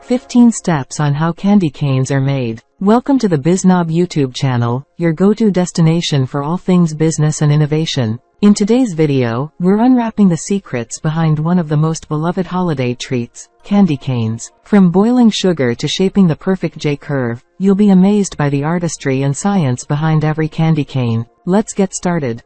15 steps on how candy canes are made. Welcome to the BIZNOB YouTube channel, your go-to destination for all things business and innovation. In today's video, we're unwrapping the secrets behind one of the most beloved holiday treats, candy canes. From boiling sugar to shaping the perfect J-curve, you'll be amazed by the artistry and science behind every candy cane. Let's get started.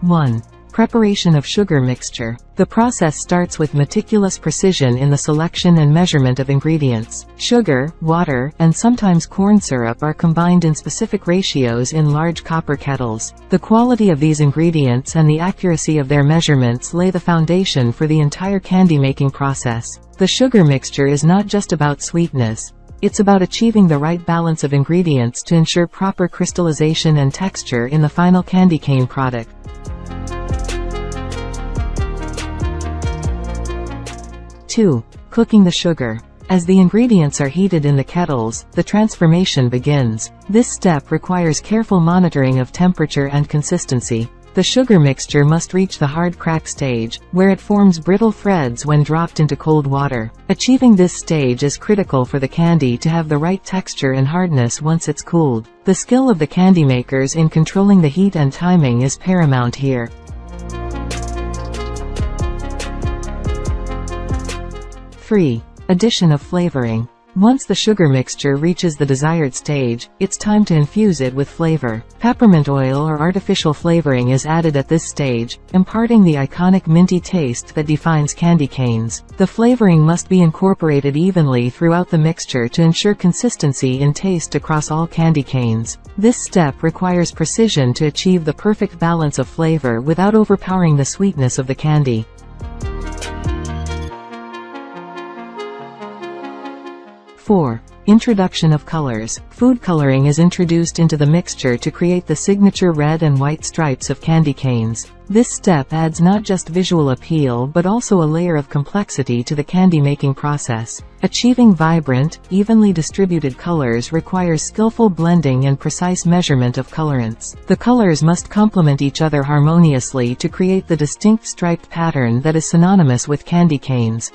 1. Preparation of sugar mixture. The process starts with meticulous precision in the selection and measurement of ingredients. Sugar, water, and sometimes corn syrup are combined in specific ratios in large copper kettles. The quality of these ingredients and the accuracy of their measurements lay the foundation for the entire candy making process. The sugar mixture is not just about sweetness. It's about achieving the right balance of ingredients to ensure proper crystallization and texture in the final candy cane product. 2. Cooking the sugar. As the ingredients are heated in the kettles, the transformation begins. This step requires careful monitoring of temperature and consistency. The sugar mixture must reach the hard crack stage, where it forms brittle threads when dropped into cold water. Achieving this stage is critical for the candy to have the right texture and hardness once it's cooled. The skill of the candy makers in controlling the heat and timing is paramount here. 3. Addition of flavoring. Once the sugar mixture reaches the desired stage, it's time to infuse it with flavor. Peppermint oil or artificial flavoring is added at this stage, imparting the iconic minty taste that defines candy canes. The flavoring must be incorporated evenly throughout the mixture to ensure consistency in taste across all candy canes. This step requires precision to achieve the perfect balance of flavor without overpowering the sweetness of the candy. 4. Introduction of colors. Food coloring is introduced into the mixture to create the signature red and white stripes of candy canes. This step adds not just visual appeal but also a layer of complexity to the candy making process. Achieving vibrant, evenly distributed colors requires skillful blending and precise measurement of colorants. The colors must complement each other harmoniously to create the distinct striped pattern that is synonymous with candy canes.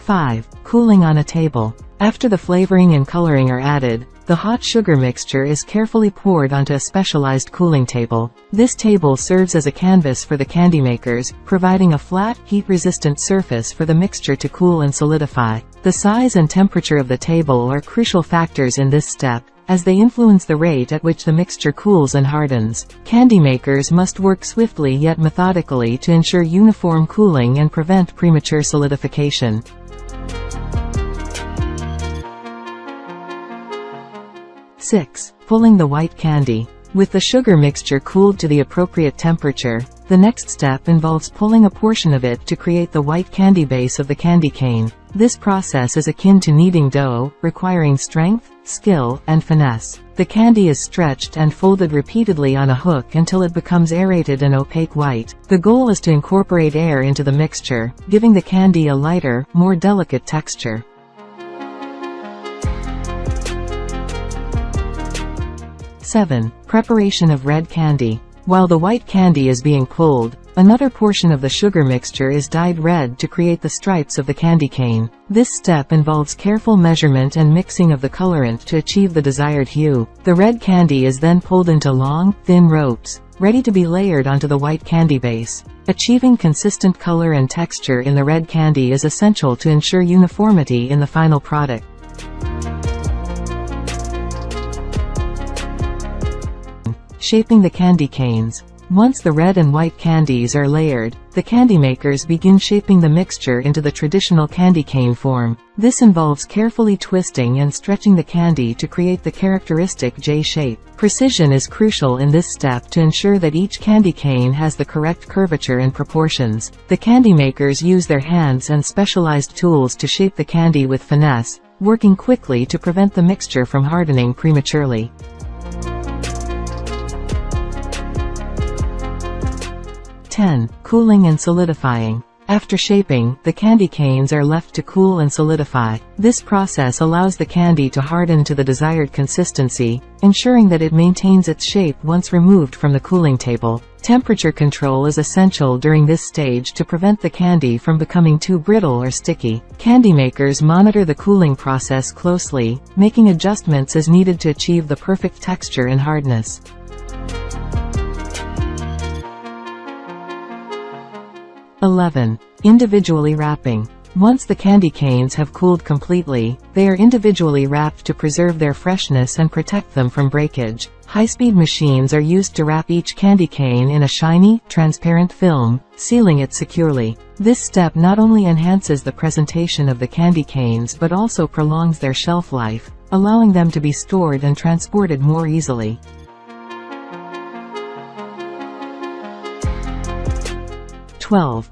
5. Cooling on a table. After the flavoring and coloring are added, the hot sugar mixture is carefully poured onto a specialized cooling table. This table serves as a canvas for the candy makers, providing a flat, heat-resistant surface for the mixture to cool and solidify. The size and temperature of the table are crucial factors in this step, as they influence the rate at which the mixture cools and hardens. Candy makers must work swiftly yet methodically to ensure uniform cooling and prevent premature solidification. 6. Pulling the white candy. With the sugar mixture cooled to the appropriate temperature, the next step involves pulling a portion of it to create the white candy base of the candy cane. This process is akin to kneading dough, requiring strength, skill, and finesse. The candy is stretched and folded repeatedly on a hook until it becomes aerated and opaque white. The goal is to incorporate air into the mixture, giving the candy a lighter, more delicate texture. 7. Preparation of red candy. While the white candy is being pulled, another portion of the sugar mixture is dyed red to create the stripes of the candy cane. This step involves careful measurement and mixing of the colorant to achieve the desired hue. The red candy is then pulled into long, thin ropes, ready to be layered onto the white candy base. Achieving consistent color and texture in the red candy is essential to ensure uniformity in the final product. Shaping the candy canes. Once the red and white candies are layered, the candy makers begin shaping the mixture into the traditional candy cane form. This involves carefully twisting and stretching the candy to create the characteristic J shape. Precision is crucial in this step to ensure that each candy cane has the correct curvature and proportions. The candy makers use their hands and specialized tools to shape the candy with finesse, working quickly to prevent the mixture from hardening prematurely. 10. Cooling and solidifying. After shaping, the candy canes are left to cool and solidify. This process allows the candy to harden to the desired consistency, ensuring that it maintains its shape once removed from the cooling table. Temperature control is essential during this stage to prevent the candy from becoming too brittle or sticky. Candy makers monitor the cooling process closely, making adjustments as needed to achieve the perfect texture and hardness. Individually wrapping. Once the candy canes have cooled completely, they are individually wrapped to preserve their freshness and protect them from breakage. High-speed machines are used to wrap each candy cane in a shiny, transparent film, sealing it securely. This step not only enhances the presentation of the candy canes but also prolongs their shelf life, allowing them to be stored and transported more easily.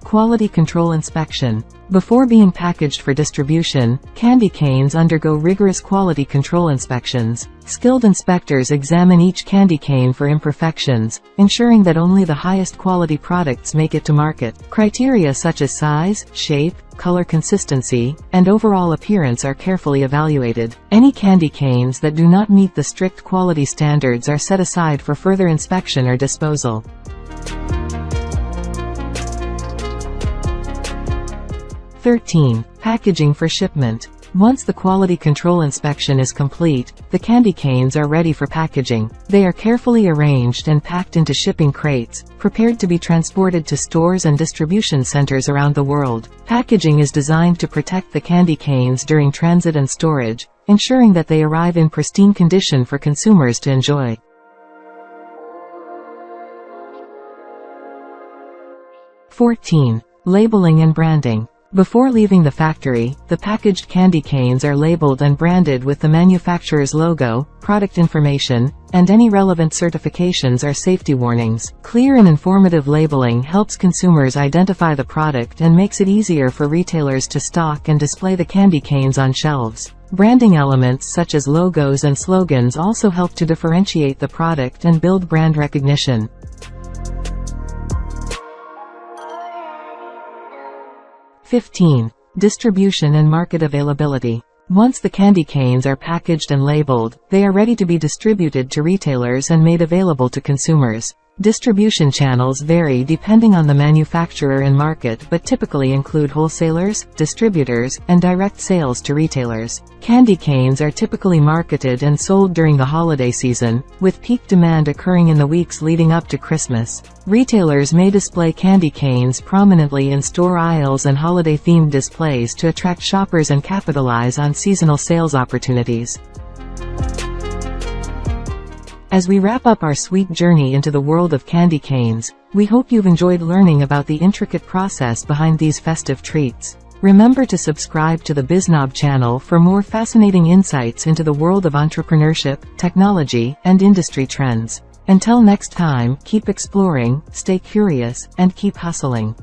Quality control inspection. Before being packaged for distribution, candy canes undergo rigorous quality control inspections. Skilled inspectors examine each candy cane for imperfections, ensuring that only the highest quality products make it to market. Criteria such as size, shape, color consistency, and overall appearance are carefully evaluated. Any candy canes that do not meet the strict quality standards are set aside for further inspection or disposal. Packaging for shipment. Once the quality control inspection is complete, the candy canes are ready for packaging. They are carefully arranged and packed into shipping crates, prepared to be transported to stores and distribution centers around the world. Packaging is designed to protect the candy canes during transit and storage, ensuring that they arrive in pristine condition for consumers to enjoy. Labeling and branding. Before leaving the factory, the packaged candy canes are labeled and branded with the manufacturer's logo, product information, and any relevant certifications or safety warnings. Clear and informative labeling helps consumers identify the product and makes it easier for retailers to stock and display the candy canes on shelves. Branding elements such as logos and slogans also help to differentiate the product and build brand recognition. Distribution and market availability. Once the candy canes are packaged and labeled, they are ready to be distributed to retailers and made available to consumers. Distribution channels vary depending on the manufacturer and market but typically include wholesalers, distributors, and direct sales to retailers. Candy canes are typically marketed and sold during the holiday season, with peak demand occurring in the weeks leading up to Christmas. Retailers may display candy canes prominently in store aisles and holiday-themed displays to attract shoppers and capitalize on seasonal sales opportunities. As we wrap up our sweet journey into the world of candy canes, we hope you've enjoyed learning about the intricate process behind these festive treats. Remember to subscribe to the BIZNOB channel for more fascinating insights into the world of entrepreneurship, technology, and industry trends. Until next time, keep exploring, stay curious, and keep hustling.